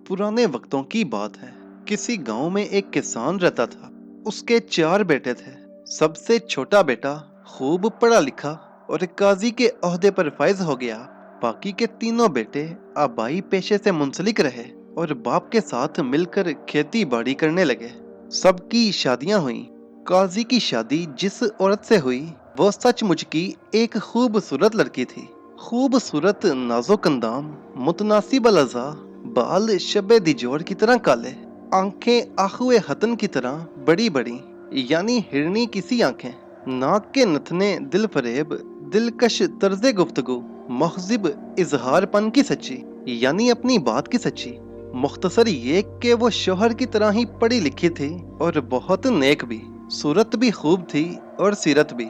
पुराने वक्तों की बात है। किसी गांव में एक किसान रहता था। उसके 4 बेटे थे। सबसे छोटा बेटा खूब पढ़ा लिखा और काजी के ओहदे पर फाइज हो गया। बाकी के तीनों बेटे आबाई पेशे से मुंसलिक रहे और बाप के साथ मिलकर खेती बाड़ी करने लगे। सबकी शादियां हुई। काजी की शादी जिस औरत से हुई वो सचमुच की एक खूबसूरत लड़की थी। खूबसूरत, नाजुक अंदाम, मुतनासिब अज़ा, बाल शबे दिजोर की तरह काले, आंखें आखुए हतन की तरह बड़ी बड़ी, यानी हिरनी किसी आंखें, नाक के नथने दिल फरेब, दिलकश तर्जे गुफ्तगू, महजिब इजहारपन की सच्ची, यानी अपनी बात की सच्ची। मुख्तसर ये कि वो शोहर की तरह ही पढ़ी लिखी थी और बहुत नेक भी। सूरत भी खूब थी और सीरत भी।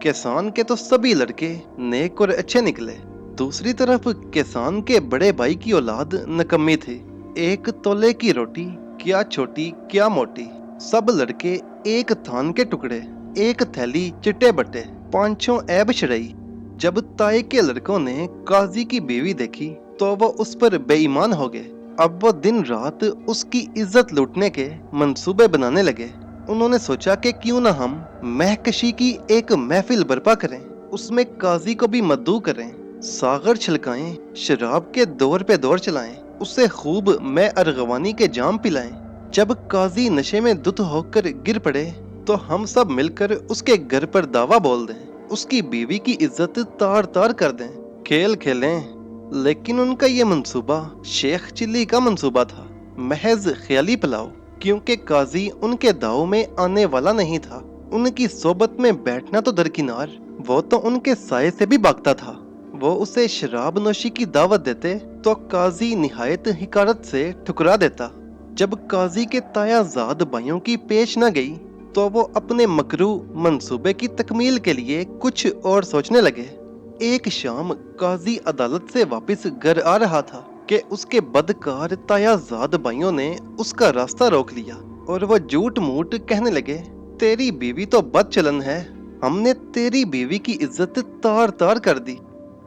किसान के तो सभी लड़के नेक और अच्छे निकले। दूसरी तरफ किसान के बड़े भाई की औलाद नकम्मी थी। एक तोले की रोटी, क्या छोटी क्या मोटी। सब लड़के एक थान के टुकड़े, एक थैली चिट्टे बट्टे, 5-6 ऐब शरई। जब ताए के लड़कों ने काजी की बीवी देखी तो वो उस पर बेईमान हो गए। अब वो दिन रात उसकी इज्जत लूटने के मंसूबे बनाने लगे। उन्होंने सोचा कि क्यों ना हम महकशी की एक महफिल बर्पा करें, उसमें काजी को भी मद्दू करें, सागर छलकाएं, शराब के दौर पे दौर चलाएं, उसे खूब मैं अरगवानी के जाम पिलाएं। जब काजी नशे में धुत होकर गिर पड़े तो हम सब मिलकर उसके घर पर दावा बोल दें, उसकी बीवी की इज्जत तार तार कर दें, खेल खेलें। लेकिन उनका ये मंसूबा शेख चिल्ली का मंसूबा था, महज ख्याली पुलाव। क्योंकि काजी उनके दाव में आने वाला नहीं था। उनकी सोबत में बैठना तो दरकिनार, वो तो उनके साये से भी भागता था। वो उसे शराब नोशी की दावत देते तो काजी निहायत हिकारत से ठुकरा देता। जब काजी के तायाजाद भाइयों की पेश न गई तो वो अपने मकरू मंसूबे की तकमील के लिए कुछ और सोचने लगे। एक शाम काजी अदालत से वापस घर आ रहा था कि उसके बदकार तायाजाद भाइयों ने उसका रास्ता रोक लिया और वो झूठ मूठ कहने लगे, तेरी बीवी तो बदचलन है, हमने तेरी बीवी की इज्जत तार तार कर दी।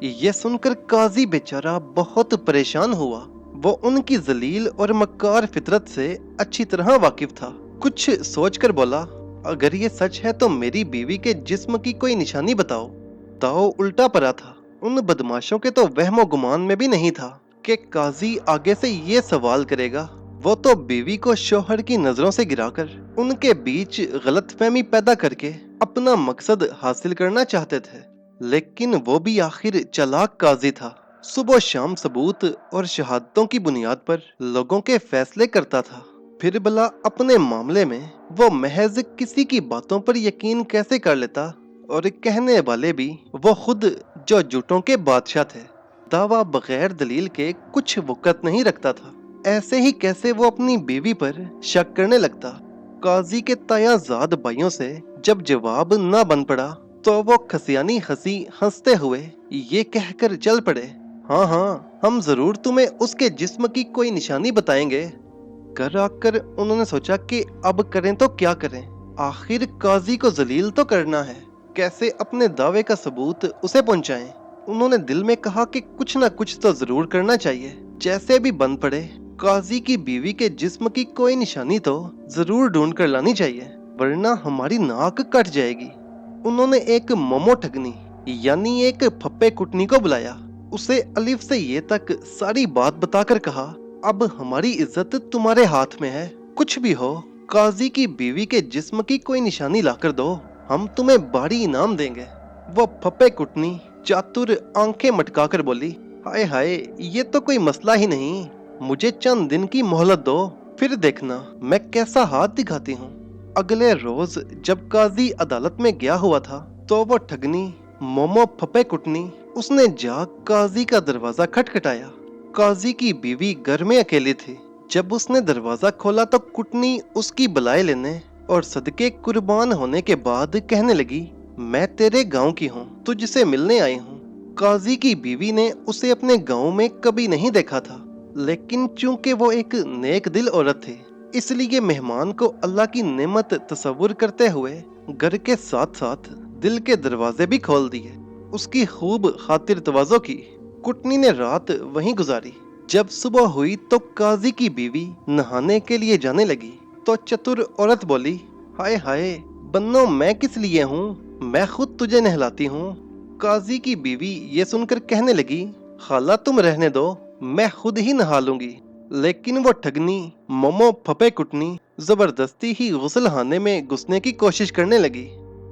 ये सुनकर काजी बेचारा बहुत परेशान हुआ। वो उनकी जलील और मक्कार फितरत से अच्छी तरह वाकिफ था। कुछ सोचकर बोला, अगर ये सच है तो मेरी बीवी के जिस्म की कोई निशानी बताओ। दाव उल्टा पड़ा था। उन बदमाशों के तो वहमो गुमान में भी नहीं था कि काजी आगे से ये सवाल करेगा। वो तो बीवी को शोहर की नजरों से गिराकर उनके बीच गलतफहमी पैदा करके अपना मकसद हासिल करना चाहते थे। लेकिन वो भी आखिर चालाक काजी था। सुबह शाम सबूत और शहादतों की बुनियाद पर लोगों के फैसले करता था। फिर भला अपने मामले में वो महज किसी की बातों पर यकीन कैसे कर लेता, और कहने वाले भी वो खुद, जो झूठों के बादशाह थे। दावा बगैर दलील के कुछ वक़्त नहीं रखता था। ऐसे ही कैसे वो अपनी बीवी पर शक करने लगता। काजी के तायाजाद भाइयों से जब जवाब न बन पड़ा तो वो खसियानी हंसी हंसते हुए ये कहकर चल पड़े, हाँ हाँ, हम जरूर तुम्हें उसके जिस्म की कोई निशानी बताएंगे। घर आकर उन्होंने सोचा कि अब करें तो क्या करें। आखिर काजी को जलील तो करना है, कैसे अपने दावे का सबूत उसे पहुंचाएं। उन्होंने दिल में कहा कि कुछ ना कुछ तो जरूर करना चाहिए। जैसे भी बन पड़े, काजी की बीवी के जिस्म की कोई निशानी तो जरूर ढूंढ कर लानी चाहिए, वरना हमारी नाक कट जाएगी। उन्होंने एक मोमो ठगनी, यानी एक फप्पे कुटनी को बुलाया। उसे अलिफ से ये तक सारी बात बताकर कहा, अब हमारी इज्जत तुम्हारे हाथ में है। कुछ भी हो, काजी की बीवी के जिस्म की कोई निशानी लाकर दो, हम तुम्हें भारी इनाम देंगे। वो फप्पे कुटनी चातुर आंखें मटकाकर बोली, हाय हाय, ये तो कोई मसला ही नहीं, मुझे चंद दिन की मोहलत दो, फिर देखना मैं कैसा हाथ दिखाती हूँ। अगले रोज जब काजी अदालत में गया हुआ था तो वो ठगनी मोमो फप्पे कुटनी उसने जा काजी का दरवाजा खटखटाया। काजी की बीवी घर में अकेली थी। जब उसने दरवाजा खोला तो कुटनी उसकी बलाई लेने और सदके कुर्बान होने के बाद कहने लगी, मैं तेरे गांव की हूँ, तुझसे मिलने आई हूँ। काजी की बीवी ने उसे अपने गांव में कभी नहीं देखा था, लेकिन चूंकि वो एक नेक दिल औरत थी, इसलिए मेहमान को अल्लाह की नेमत तसव्वुर करते हुए घर के साथ साथ दिल के दरवाजे भी खोल दिए। उसकी खूब खातिर तवाज़ो की। कुटनी ने रात वहीं गुजारी। जब सुबह हुई तो काजी की बीवी नहाने के लिए जाने लगी तो चतुर औरत बोली, हाय हाय बन्नो, मैं किस लिए हूँ, मैं खुद तुझे नहलाती हूँ। काजी की बीवी ये सुनकर कहने लगी, खाला तुम रहने दो, मैं खुद ही नहा लूंगी। लेकिन वो ठगनी मोमो फपे कुटनी जबरदस्ती ही गुस्लखाने में घुसने की कोशिश करने लगी।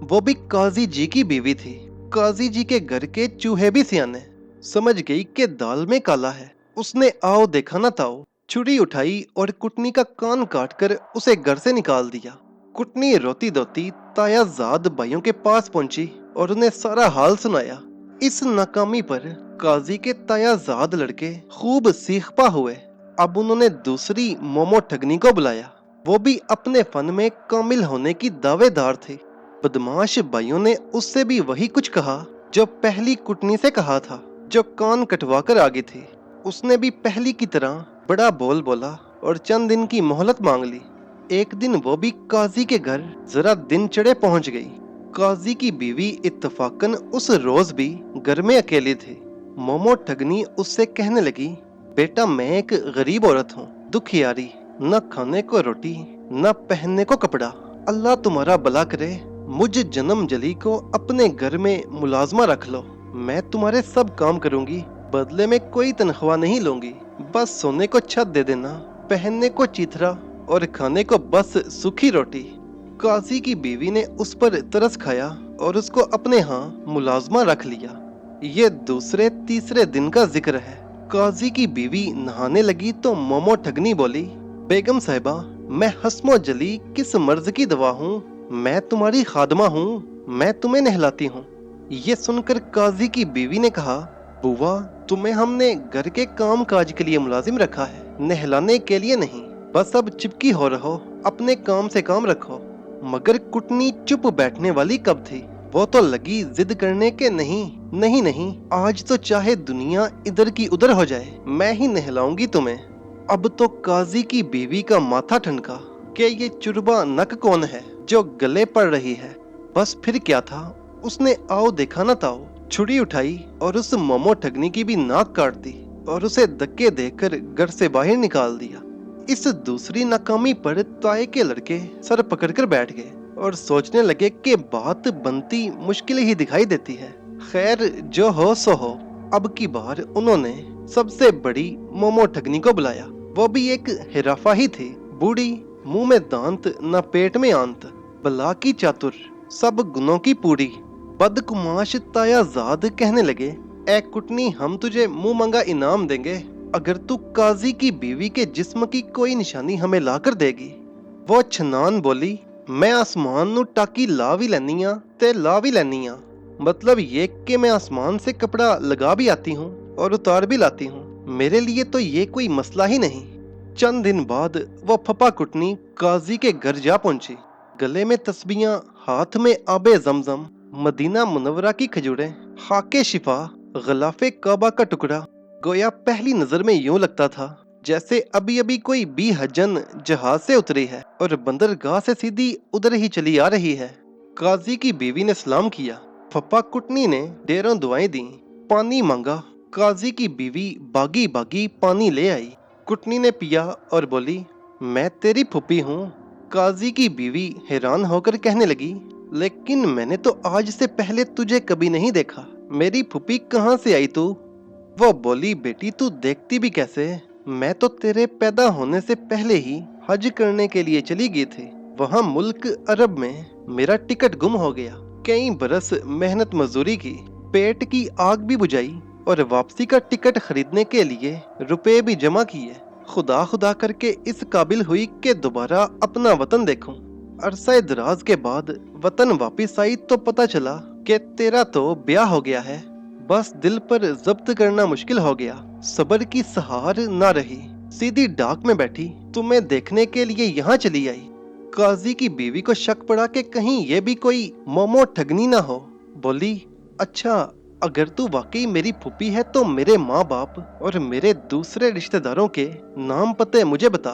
वो भी काजी जी की बीवी थी। काजी जी के घर के चूहे भी सियाने। समझ गई कि दाल में काला है। उसने आओ देखा ना ताओ, छुरी उठाई और कुटनी का कान काटकर उसे घर से निकाल दिया। कुटनी रोती धोती तायाजाद भाइयों के पास पहुंची और उन्हें सारा हाल सुनाया। इस नाकामी पर काजी के तायाजाद लड़के खूब सीखपा हुए। अब उन्होंने दूसरी मोमो ठगनी को बुलाया। वो भी अपने फन में कामिल होने की दावेदार थी। बदमाश भाइयों ने उससे भी वही कुछ कहा जो पहली कुटनी से कहा था, जो कान कटवा कर आगी थी। उसने भी पहली की तरह बड़ा बोल बोला और चंद दिन की मोहलत मांग ली। एक दिन वो भी काजी के घर जरा दिन चढ़े पहुंच गई। काजी की बीवी इत्तफाकन उस रोज भी घर में अकेली थी। मोमो ठगनी उससे कहने लगी, बेटा मैं एक गरीब औरत हूँ, दुखियारी, न खाने को रोटी न पहनने को कपड़ा। अल्लाह तुम्हारा भला करे, मुझ जन्म जली को अपने घर में मुलाजमा रख लो। मैं तुम्हारे सब काम करूंगी, बदले में कोई तनख्वाह नहीं लूंगी। बस सोने को छत दे देना, पहनने को चीथरा और खाने को बस सूखी रोटी। काजी की बीवी ने उस पर तरस खाया और उसको अपने यहाँ मुलाजमा रख लिया। ये दूसरे तीसरे दिन का जिक्र है। काजी की बीवी नहाने लगी तो मोमो ठगनी बोली, बेगम साहिबा, मैं हस्मो जली किस मर्ज की दवा हूँ, मैं तुम्हारी खादमा हूँ, मैं तुम्हें नहलाती हूँ। ये सुनकर काजी की बीवी ने कहा, बुआ तुम्हें हमने घर के काम काज के लिए मुलाजिम रखा है, नहलाने के लिए नहीं। बस अब चिपकी हो रहो, अपने काम से काम रखो। मगर कुटनी चुप बैठने वाली कब थी। वो तो लगी जिद करने के, नहीं नहीं नहीं, आज तो चाहे दुनिया इधर की उधर हो जाए, मैं ही नहलाऊंगी तुम्हें। अब तो काजी की बीवी का माथा ठनका कि ये चुरबा नक कौन है जो गले पड़ रही है। बस फिर क्या था, उसने आओ देखा ना ताओ, छुरी उठाई और उस मोमो ठगनी की भी नाक काट दी और उसे धक्के देकर घर से बाहर निकाल दिया। इस दूसरी नाकामी पर ताए के लड़के सर पकड़कर बैठ गए और सोचने लगे कि बात बनती मुश्किल ही दिखाई देती है। खैर जो हो सो हो। अब की बार उन्होंने सबसे बड़ी मोमो ठगनी को बुलाया। वो भी एक हिराफा ही थी, बूढ़ी, मुंह में दांत न पेट में आंत, बला की चातुर, सब गुनों की पूरी। बदकुमाश तायाजाद कहने लगे, ए कुटनी, हम तुझे मुंह मंगा इनाम देंगे अगर तू काजी की बीवी के जिस्म की कोई निशानी हमें ला कर देगी। वो छनान बोली, मैं आसमान नु टाकी ला भी लैनी आ ते ला भी लैनी आ। मतलब ये कि मैं आसमान से कपड़ा लगा भी आती हूँ और उतार भी लाती हूँ, मेरे लिए तो ये कोई मसला ही नहीं। चंद दिन बाद वो फपा कुटनी काजी के घर जा पहुंची। गले में तस्बीहां, हाथ में आबे जमजम, मदीना मुनव्वरा की खजूरें, खाके शिफा, गलाफे काबा का टुकड़ा। गोया पहली नजर में यूं लगता था जैसे अभी अभी कोई बी हजन जहाज से उतरी है और बंदरगाह से सीधी उधर ही चली आ रही है। काजी की बीवी ने सलाम किया। फप्पा कुटनी ने ढेरों दुआएं दी, पानी मांगा। काजी की बीवी बागी बागी पानी ले आई। कुटनी ने पिया और बोली, मैं तेरी फूफी हूँ। काजी की बीवी हैरान होकर कहने लगी, लेकिन मैंने तो आज से पहले तुझे कभी नहीं देखा, मेरी फूफी कहाँ से आई तू? वो बोली, बेटी तू देखती भी कैसे, मैं तो तेरे पैदा होने से पहले ही हज करने के लिए चली गई थी। वहाँ मुल्क अरब में मेरा टिकट गुम हो गया। कई बरस मेहनत मजदूरी की, पेट की आग भी बुझाई और वापसी का टिकट खरीदने के लिए रुपए भी जमा किए। खुदा खुदा करके इस काबिल हुई कि दोबारा अपना वतन देखूं। अरसा दराज के बाद वतन वापिस आई तो पता चला कि तेरा तो ब्याह हो गया है। बस दिल पर जब्त करना मुश्किल हो गया। सब्र की सहार ना रही, सीधी डाक में बैठी तुम्हें देखने के लिए यहाँ चली आई। काजी की बीवी को शक पड़ा कि कहीं ये भी कोई मोमो ठगनी ना हो। बोली, अच्छा अगर तू वाकई मेरी फूफी है तो मेरे माँ बाप और मेरे दूसरे रिश्तेदारों के नाम पते मुझे बता।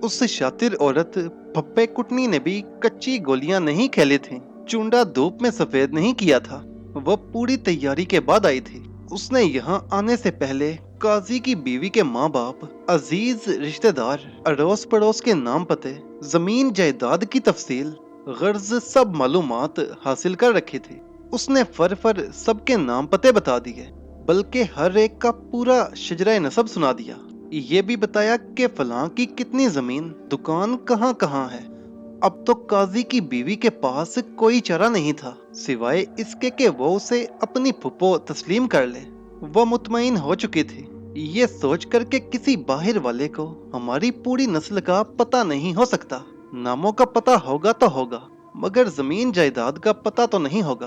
उस शातिर औरत पप्पे कुटनी ने भी कच्ची गोलियां नहीं खेली थी, चुंडा धूप में सफेद नहीं किया था। वो पूरी तैयारी के बाद आई थी। उसने यहाँ आने से पहले काजी की बीवी के माँ बाप, अजीज रिश्तेदार, अड़ोस पड़ोस के नाम पते, जमीन जायदाद की तफसील, गर्ज सब मालूमात हासिल कर रखी थी। उसने फर सबके नाम पते बता दिए, बल्कि हर एक का पूरा शजरा नसब सुना दिया। ये भी बताया कि फलां की कितनी जमीन, दुकान कहाँ कहाँ है। अब तो काजी की बीवी के पास कोई चारा नहीं था, सिवाय इसके कि वो उसे अपनी फुप्पो तस्लीम कर ले। वो मुतमईन हो चुकी थी, ये सोचकर के किसी बाहर वाले को हमारी पूरी नस्ल का पता नहीं हो सकता। नामों का पता होगा तो होगा, मगर जमीन जायदाद का पता तो नहीं होगा।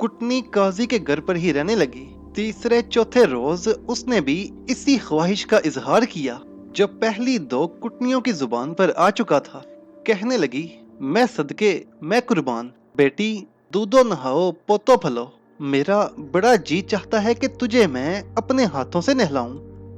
कुटनी काजी के घर पर ही रहने लगी। तीसरे चौथे रोज उसने भी इसी ख्वाहिश का इजहार किया जो पहली दो कुटनियों की जुबान पर आ चुका था। कहने लगी, मैं सदके, मैं कुर्बान, बेटी दूधो नहाओ पोतो फलो, मेरा बड़ा जी चाहता है कि तुझे मैं अपने हाथों से नहलाऊं।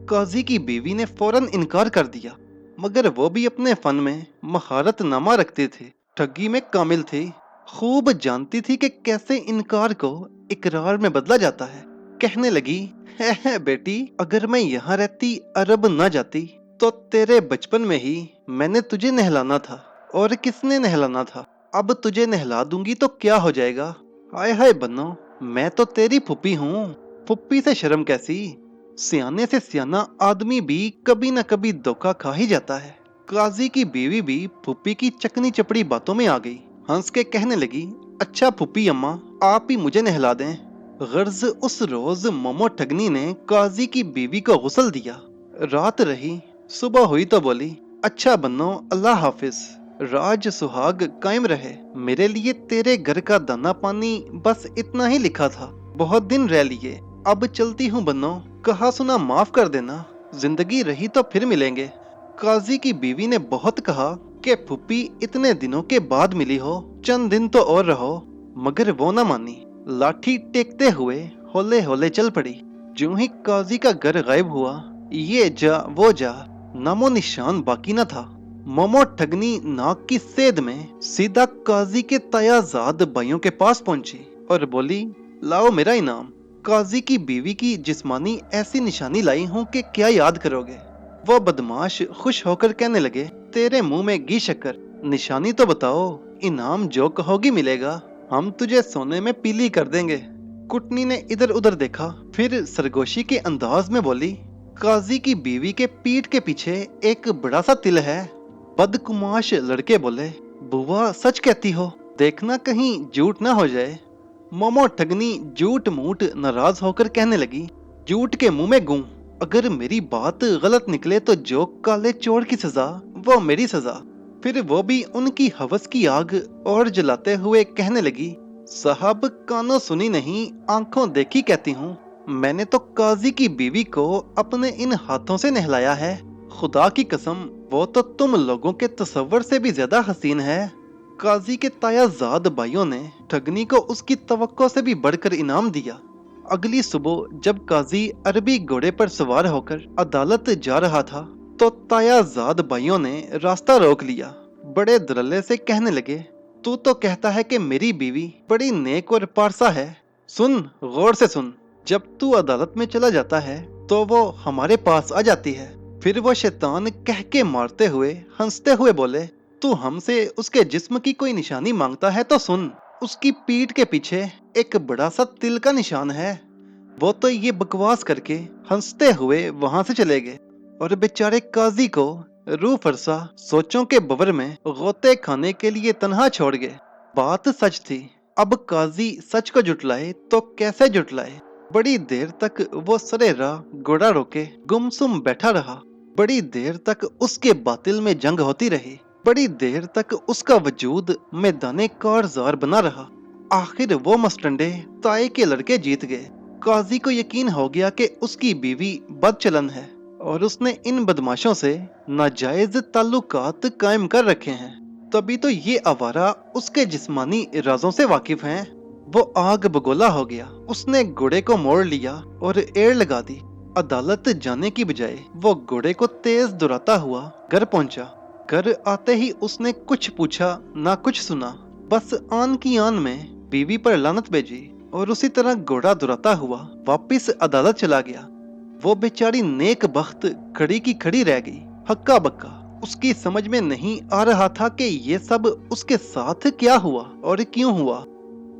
काजी की बीवी ने फौरन इनकार कर दिया, मगर वो भी अपने फन में महारत नामा रखती थी, ठगी में कामिल थी, खूब जानती थी कि कैसे इनकार को इकरार में बदला जाता है। कहने लगी, है बेटी, अगर मैं यहाँ रहती, अरब ना जाती, तो तेरे बचपन में ही मैंने तुझे नहलाना था। और किसने नहलाना था? अब तुझे नहला दूंगी तो क्या हो जाएगा? हाय हाय बन्नो, मैं तो तेरी फुप्पी हूँ। फुप्पी से शर्म कैसी? सियाने से सियाना आदमी भी कभी न कभी धोखा खा ही जाता है। काजी की बीवी भी फुप्पी की चकनी चपड़ी बातों में आ गई। हंस के कहने लगी, अच्छा फुप्पी अम्मा, आप ही मुझे नहला दें। गर्ज उस रोज मोमो ठगनी ने काजी की बीवी को गुस्ल दिया। रात रही, सुबह हुई तो बोली, अच्छा बन्नो, अल्लाह हाफिज, राज सुहाग कायम रहे। मेरे लिए तेरे घर का दाना पानी बस इतना ही लिखा था, बहुत दिन रह लिए, अब चलती हूँ बन्नो, कहा सुना माफ कर देना, जिंदगी रही तो फिर मिलेंगे। काजी की बीवी ने बहुत कहा कि फुप्पी इतने दिनों के बाद मिली हो, चंद दिन तो और रहो, मगर वो न मानी। लाठी टेकते हुए होले होले चल पड़ी। ज्यों ही काजी का घर गायब हुआ, ये जा वो जा, नामो निशान बाकी न था। मोमो ठगनी नाक की सेध में सीधा काजी के तायाजाद भाइयों के पास पहुंची और बोली, लाओ मेरा इनाम। काजी की बीवी की जिस्मानी ऐसी निशानी लाई हूं कि क्या याद करोगे। वो बदमाश खुश होकर कहने लगे, तेरे मुंह में घी शक्कर, निशानी तो बताओ, इनाम जो कहोगी मिलेगा, हम तुझे सोने में पीली कर देंगे। कुटनी ने इधर उधर देखा, फिर सरगोशी के अंदाज में बोली, काजी की बीवी के पीठ के पीछे एक बड़ा सा तिल है। बदकुमाश लड़के बोले, बुआ सच कहती हो, देखना कहीं झूठ ना हो जाए। मोमो ठगनी झूठ मूठ नाराज होकर कहने लगी, झूठ के मुंह में गूं, अगर मेरी बात गलत निकले तो जो काले चोर की सजा वो मेरी सजा। फिर वो भी उनकी हवस की आग और जलाते हुए कहने लगी, साहब कानों सुनी नहीं आंखों देखी कहती हूँ, मैंने तो काजी की बीवी को अपने इन हाथों से नहलाया है। खुदा की कसम, वो तो तुम लोगों के तसव्वुर से भी ज्यादा हसीन है। काजी के तायाजाद भाइयों ने ठगनी को उसकी तवक्को से भी बढ़कर इनाम दिया। अगली सुबह जब काजी अरबी घोड़े पर सवार होकर अदालत जा रहा था, तो तायाजाद भाइयों ने रास्ता रोक लिया। बड़े धड़ल्ले से कहने लगे, तू तो कहता है कि मेरी बीवी बड़ी नेक और पारसा है। सुन, गौर से सुन, जब तू अदालत में चला जाता है तो वो हमारे पास आ जाती है। फिर वो शैतान कह के मारते हुए हंसते हुए बोले, तू हमसे उसके जिस्म की कोई निशानी मांगता है तो सुन, उसकी पीठ के पीछे एक बड़ा सा तिल का निशान है। वो तो ये बकवास करके हंसते हुए वहां से चले गए और बेचारे काजी को रूह फरसा सोचों के बवर में गोते खाने के लिए तन्हा छोड़ गए। बात सच थी, अब काजी सच को जुटलाए तो कैसे जुटलाए। बड़ी देर तक वो सरे राह घोड़ा रोके गुमसुम बैठा रहा। बड़ी देर तक उसके बातिल में जंग होती रही। बड़ी देर तक उसका वजूद मैदाने कारजार बना रहा। आखिर वो मस्टंडे ताए के लड़के जीत गए। काजी को यकीन हो गया कि उसकी बीवी बदचलन है और उसने इन बदमाशों से नाजायज ताल्लुकात कायम कर रखे हैं। तभी तो ये आवारा उसके जिस्मानी राजों से वाकिफ हैं। वो आग बगोला हो गया। उसने घोड़े को मोड़ लिया और एड़ लगा दी। अदालत जाने की बजाय वो घोड़े को तेज दुराता हुआ घर पहुंचा। घर आते ही उसने कुछ पूछा ना कुछ सुना, बस आन की आन में बीवी पर लानत भेजी और उसी तरह घोड़ा दुराता हुआ वापिस अदालत चला गया। वो बेचारी नेक बख्त खड़ी की खड़ी रह गई, हक्का बक्का। उसकी समझ में नहीं आ रहा था कि ये सब उसके साथ क्या हुआ और क्यों हुआ।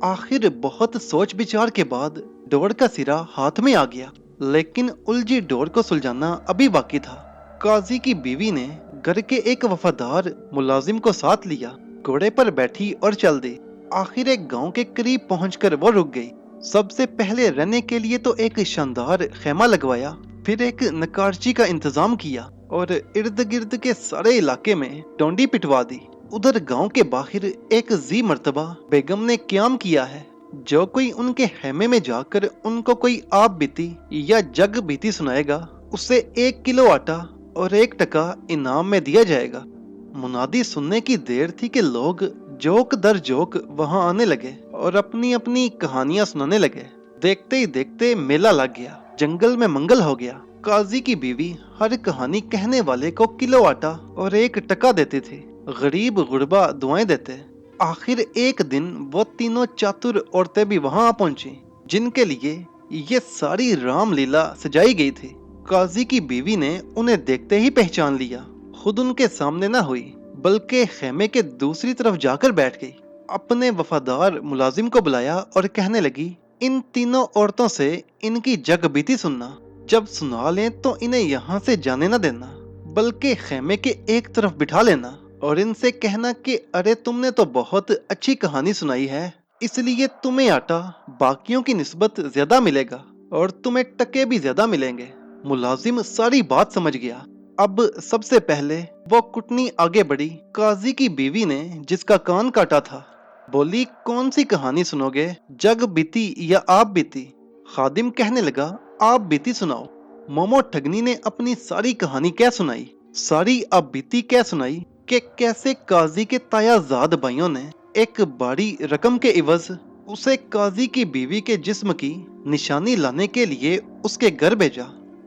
आखिर बहुत सोच विचार के बाद डोर का सिरा हाथ में आ गया, लेकिन उलझी डोर को सुलझाना अभी बाकी था। काजी की बीवी ने घर के एक वफादार मुलाजिम को साथ लिया, घोड़े पर बैठी और चल दी। आखिर एक गांव के करीब पहुंचकर वो रुक गई। सबसे पहले रहने के लिए तो एक शानदार खेमा लगवाया, फिर एक नक्काशी का इंतजाम किया और इर्द गिर्द के सारे इलाके में डोंडी पिटवा दी। उधर गांव के बाहर एक जी मर्तबा बेगम ने क्याम किया है, जो कोई उनके खेमे में जाकर उनको कोई आप बीती या जग बीती सुनाएगा, उसे 1 किलो आटा और 1 टका इनाम में दिया जाएगा। मुनादी सुनने की देर थी कि लोग जोक दर जोक वहां आने लगे और अपनी अपनी कहानियां सुनाने लगे। देखते ही देखते मेला लग गया, जंगल में मंगल हो गया। काजी की बीवी हर कहानी कहने वाले को किलो आटा और 1 टका देती थी। गरीब गुरबा दुआएं देते। आखिर एक दिन वो तीनों चातुर औरतें भी वहां आ पहुंची, जिनके लिए ये सारी रामलीला सजाई गई थी। काजी की बीवी ने उन्हें देखते ही पहचान लिया। खुद उनके सामने न हुई, बल्कि खेमे के दूसरी तरफ जाकर बैठ गई। अपने वफादार मुलाजिम को बुलाया और कहने लगी, इन तीनों औरतों से इनकी जग बीती सुनना। जब सुना लें तो इन्हें यहाँ से जाने न देना, बल्कि खेमे के एक तरफ बिठा लेना और इनसे कहना कि अरे तुमने तो बहुत अच्छी कहानी सुनाई है, इसलिए तुम्हें आटा बाकियों की निस्बत ज्यादा मिलेगा और तुम्हें टके भी ज्यादा मिलेंगे। मुलाजिम सारी बात समझ गया। अब सबसे पहले वो कुटनी आगे बढ़ी। काजी की बीवी ने जिसका कान काटा था बोली, कौन सी कहानी सुनोगे, जग बीती या आप बीती? खादिम कहने लगा, आप बीती सुनाओ। मोमो ठगनी ने अपनी सारी कहानी क्या सुनाई, सारी आप बीती क्या सुनाई कि कैसे काजी के तायाजाद भाइयों ने एक बड़ी रकम के इवज उसे काजी की बीवी के जिस्म की निशानी लाने के लिए उसके घर भेजा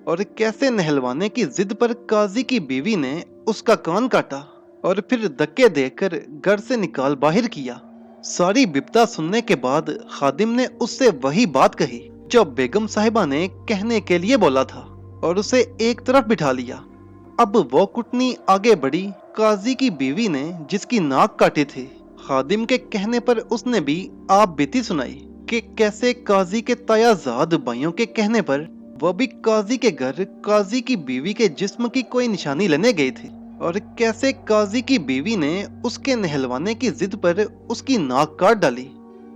और कैसे नहलवाने की जिद पर काजी की बीवी ने उसका कान काटा और फिर धक्के देकर घर से निकाल बाहर किया। सारी बिपता सुनने के बाद खादिम ने उससे वही बात कही जो बेगम साहिबा ने कहने के लिए बोला था और उसे एक तरफ बिठा लिया। अब वो कुटनी आगे बढ़ी। काजी की बीवी ने जिसकी नाक काटी थी, खादिम के कहने पर उसने भी आप बीती सुनाई कि कैसे काजी के तायाजाद भाइयों के कहने पर वो भी काजी के घर काजी की बीवी के जिस्म की कोई निशानी लेने गई थी और कैसे काजी की बीवी ने उसके नहलवाने की जिद पर उसकी नाक काट डाली।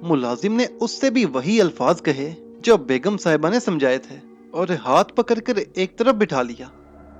मुलाजिम ने उससे भी वही अल्फाज कहे जो बेगम साहिबा ने समझाए थे और हाथ पकड़कर एक तरफ बिठा लिया।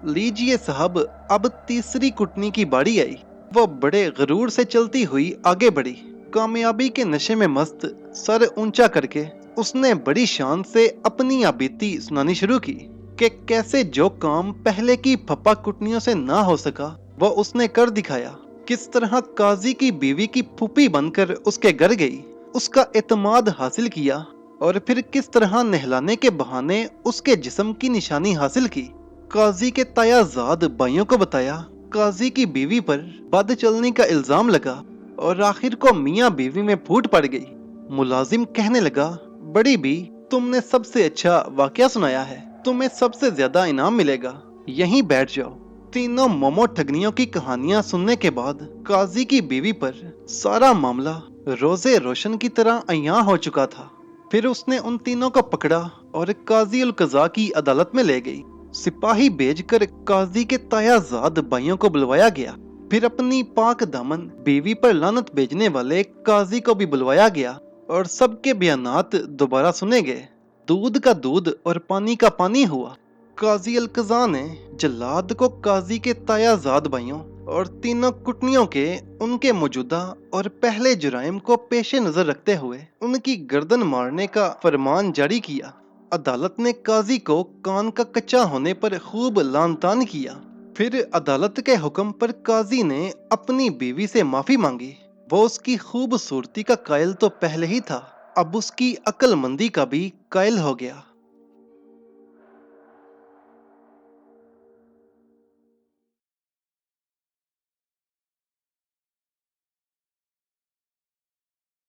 लीजिए साहब, अब तीसरी कुटनी की बारी आई। वो बड़े गरूर से चलती हुई आगे बढ़ी। कामयाबी के नशे में मस्त सर ऊंचा करके उसने बड़ी शान से अपनी आबीती सुनानी शुरू की कि कैसे जो काम पहले की फप्पा कुटनियों से ना हो सका वो उसने कर दिखाया। किस तरह काजी की बीवी की फूफी बनकर उसके घर गई, उसका एतमाद हासिल किया और फिर किस तरह नहलाने के बहाने उसके जिस्म की निशानी हासिल की। काजी के तायाजाद भाइयों को बताया। काजी की बीवी पर बद चलने का इल्जाम लगा और आखिर को मियाँ बीवी में फूट पड़ गई। मुलाजिम कहने लगा, बड़ी बी, तुमने सबसे अच्छा वाकया सुनाया है, तुम्हें सबसे ज्यादा इनाम मिलेगा, यहीं बैठ जाओ। तीनों मोमो ठगनियों की कहानियां सुनने के बाद काजी की बीवी पर सारा मामला रोजे रोशन की तरह अयां हो चुका था। फिर उसने उन तीनों को पकड़ा और काजी उल कज़ा की अदालत में ले गई। सिपाही भेजकर काजी के तायाजाद भाइयों को बुलवाया गया। फिर अपनी पाक दामन बीवी पर लानत भेजने वाले काजी को भी बुलवाया गया और सबके बयानात दोबारा सुने गए। दूध का दूध और पानी का पानी हुआ। काजी अल कज़ा ने जल्लाद को काजी के तायाजाद भाइयों और तीनों कुटनियों के उनके मौजूदा और पहले जुराइम को पेश नजर रखते हुए उनकी गर्दन मारने का फरमान जारी किया। अदालत ने काजी को कान का कच्चा होने पर खूब लानतान किया। फिर अदालत के हुक्म पर काजी ने अपनी बीवी से माफी मांगी। वो उसकी खूबसूरती का कायल तो पहले ही था, अब उसकी अक्लमंदी का भी कायल हो गया।